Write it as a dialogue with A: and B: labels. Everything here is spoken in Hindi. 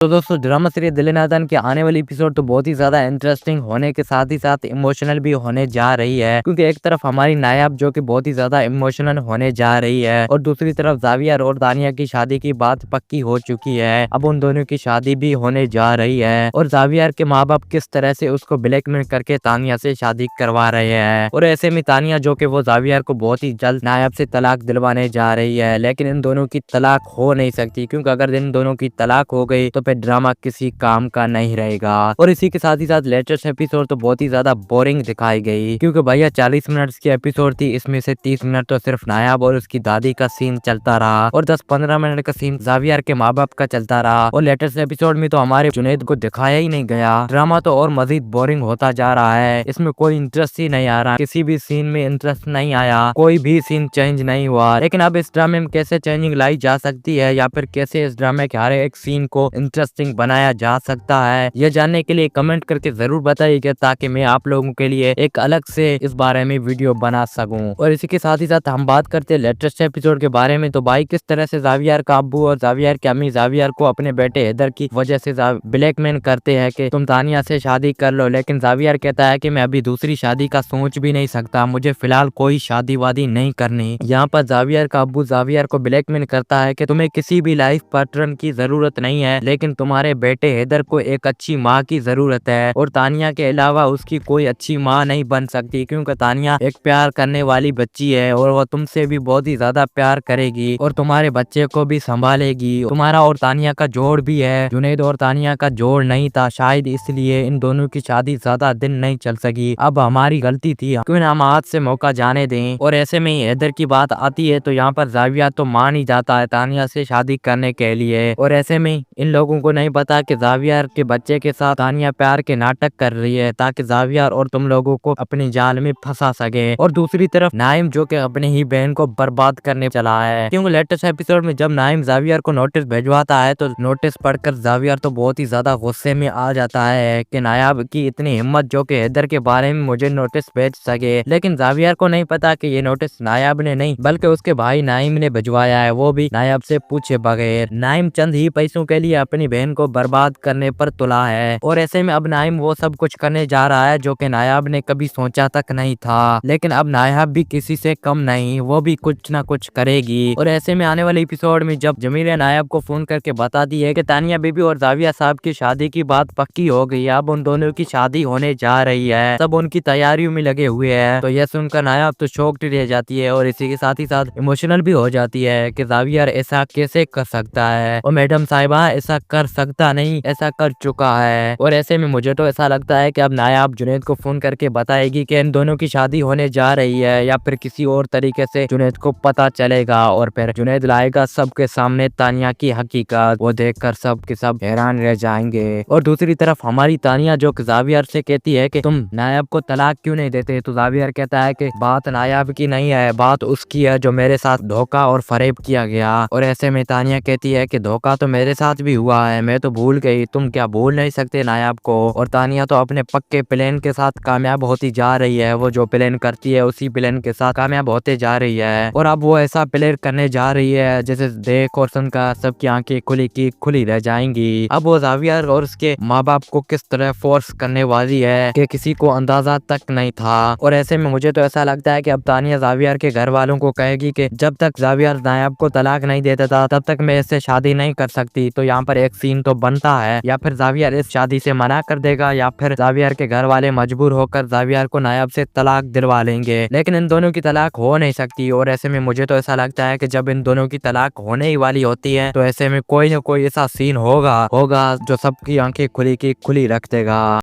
A: तो दोस्तों ड्रामा सीरीज दिल नादान के आने वाली एपिसोड तो बहुत ही ज्यादा इंटरेस्टिंग होने के साथ ही साथ इमोशनल भी होने जा रही है, क्योंकि एक तरफ हमारी नायाब जो कि बहुत ही ज्यादा इमोशनल होने जा रही है और दूसरी तरफ जावियर और दानिया की शादी की बात पक्की हो चुकी है। अब उन दोनों की शादी भी होने जा रही है और जावियर के माँ बाप किस तरह से उसको ब्लैकमेल करके तानिया से शादी करवा रहे हैं। और ऐसे में तानिया जो कि वो जावियर को बहुत ही जल्द नायाब से तलाक दिलवाने जा रही है, लेकिन इन दोनों की तलाक हो नहीं सकती, क्योंकि अगर इन दोनों की तलाक हो गई तो ड्रामा किसी काम का नहीं रहेगा। और इसी के साथ ही साथ लेटेस्ट एपिसोड तो बहुत ही ज्यादा बोरिंग दिखाई गई, क्योंकि भैया 40 मिनट की एपिसोड थी, इसमें से 30 मिनट तो सिर्फ नायाब और उसकी दादी का सीन चलता रहा और 10-15 मिनट का सीन जावियर के माँ बाप का चलता रहा। और लेटेस्ट एपिसोड में तो हमारे जुनैद को दिखाया ही नहीं गया। ड्रामा तो और मजीद बोरिंग होता जा रहा है, इसमें कोई इंटरेस्ट ही नहीं आ रहा, किसी भी सीन में इंटरेस्ट नहीं आया, कोई भी सीन चेंज नहीं हुआ। लेकिन अब इस ड्रामे में कैसे चेंजिंग लाई जा सकती है या फिर कैसे इस ड्रामे के हर एक सीन को इंटरेस्टिंग बनाया जा सकता है, यह जानने के लिए कमेंट करके जरूर बताइएगा, ताकि मैं आप लोगों के लिए एक अलग से इस बारे में वीडियो बना सकूं। और इसी के साथ ही साथ हम बात करते हैं लेटेस्ट एपिसोड के बारे में। तो भाई किस तरह से जावियर का अब्बू और जावियर की अम्मी जावियर को अपने बेटे हैदर की वजह से ब्लैकमेल करते हैं कि तुम तानिया से शादी कर लो, लेकिन जावियर कहता है कि मैं अभी दूसरी शादी का सोच भी नहीं सकता, मुझे फिलहाल कोई शादी वादी नहीं करनी। यहाँ पर जावियर का अब्बू जावियर को ब्लैकमेल करता है कि तुम्हें किसी भी लाइफ पार्टनर की जरूरत नहीं है, लेकिन तुम्हारे बेटे हैदर को एक अच्छी माँ की जरूरत है और तानिया के अलावा उसकी कोई अच्छी माँ नहीं बन सकती, क्योंकि तानिया एक प्यार करने वाली बच्ची है और वो तुमसे भी बहुत ही ज्यादा प्यार करेगी और तुम्हारे बच्चे को भी संभालेगी। तुम्हारा और तानिया का जोड़ भी है, जुनैद और तानिया का जोड़ नहीं था, शायद इसलिए इन दोनों की शादी ज्यादा दिन नहीं चल सकी। अब हमारी गलती थी, क्यों हम हाथ से मौका जाने दें। और ऐसे में ही हैदर की बात आती है तो यहाँ पर जावियर तो मान ही जाता है तानिया से शादी करने के लिए। और ऐसे में इन लोगों को नहीं पता कि जावियर के बच्चे के साथ तानिया प्यार के नाटक कर रही है, ताकि जावियर और तुम लोगों को अपने जाल में फंसा सके। और दूसरी तरफ नाइम जो कि अपने ही बहन को बर्बाद करने चला है, क्योंकि लेटेस्ट एपिसोड में जब नाइम जावियर को नोटिस भिजवाता है तो नोटिस पढ़कर जावियर तो बहुत ही ज्यादा गुस्से में आ जाता है कि नायाब की इतनी हिम्मत जो कि हैदर के बारे में मुझे नोटिस भेज सके। लेकिन जावियर को नहीं पता कि ये नोटिस नायाब ने नहीं बल्कि उसके भाई नाइम ने भिजवाया है, वो भी नायाब से पूछे बगैर। नाइम चंद ही पैसों के लिए अपनी बहन को बर्बाद करने पर तुला है और ऐसे में अब नाइम वो सब कुछ करने जा रहा है जो कि नायाब ने कभी सोचा तक नहीं था। लेकिन अब नायाब भी किसी से कम नहीं, वो भी कुछ ना कुछ करेगी। और ऐसे में आने वाले एपिसोड में जब जमीला नायाब को फोन करके बताती है कि तानिया बीबी और जाविया साहब की शादी की बात पक्की हो गई, अब उन दोनों की शादी होने जा रही है, सब उनकी तैयारियों में लगे हुए हैं, तो यह सुनकर नायाब तो शॉक्ड रह जाती है और इसी के साथ ही साथ इमोशनल भी हो जाती है कि जावियर ऐसा कैसे कर सकता है और मैडम साहिबा ऐसा कर सकता नहीं, ऐसा कर चुका है। और ऐसे में मुझे तो ऐसा लगता है कि अब नायाब जुनैद को फोन करके बताएगी कि इन दोनों की शादी होने जा रही है, या फिर किसी और तरीके से जुनैद को पता चलेगा और फिर जुनैद लाएगा सबके सामने तानिया की हकीकत, वो देखकर सब के सब हैरान रह जाएंगे। और दूसरी तरफ हमारी तानिया जो जावियर से कहती है कि तुम नायाब को तलाक क्यों नहीं देते, तो जावियर कहता है कि बात नायाब की नहीं है, बात उसकी है जो मेरे साथ धोखा और फरेब किया गया। और ऐसे में तानिया कहती है कि धोखा तो मेरे साथ भी हुआ है, मैं तो भूल गई, तुम क्या भूल नहीं सकते नायाब को। और तानिया तो अपने पक्के प्लान के साथ कामयाब होती जा रही है, वो जो प्लान करती है उसी प्लान के साथ कामयाब होते जा रही है। और अब वो ऐसा प्लान करने जा रही है जैसे देख और सुन का सबकी आंखें खुली की खुली रह जाएंगी। अब वो जावियर और उसके माँ बाप को किस तरह फोर्स करने वाली है कि किसी को अंदाजा तक नहीं था। और ऐसे में मुझे तो ऐसा लगता है कि अब तानिया जावियर के घर वालों को कहेगी कि जब तक जावियर नायाब को तलाक नहीं देता था तब तक मैं इससे शादी नहीं कर सकती। तो यहाँ पर एक सीन तो बनता है, या फिर जावियर इस शादी से मना कर देगा या फिर जावियर के घर वाले मजबूर होकर जावियर को नायाब से तलाक दिलवा लेंगे, लेकिन इन दोनों की तलाक हो नहीं सकती। और ऐसे में मुझे तो ऐसा लगता है कि जब इन दोनों की तलाक होने ही वाली होती है तो ऐसे में कोई ना कोई ऐसा सीन होगा जो सबकी आंखें खुली की खुली रख देगा।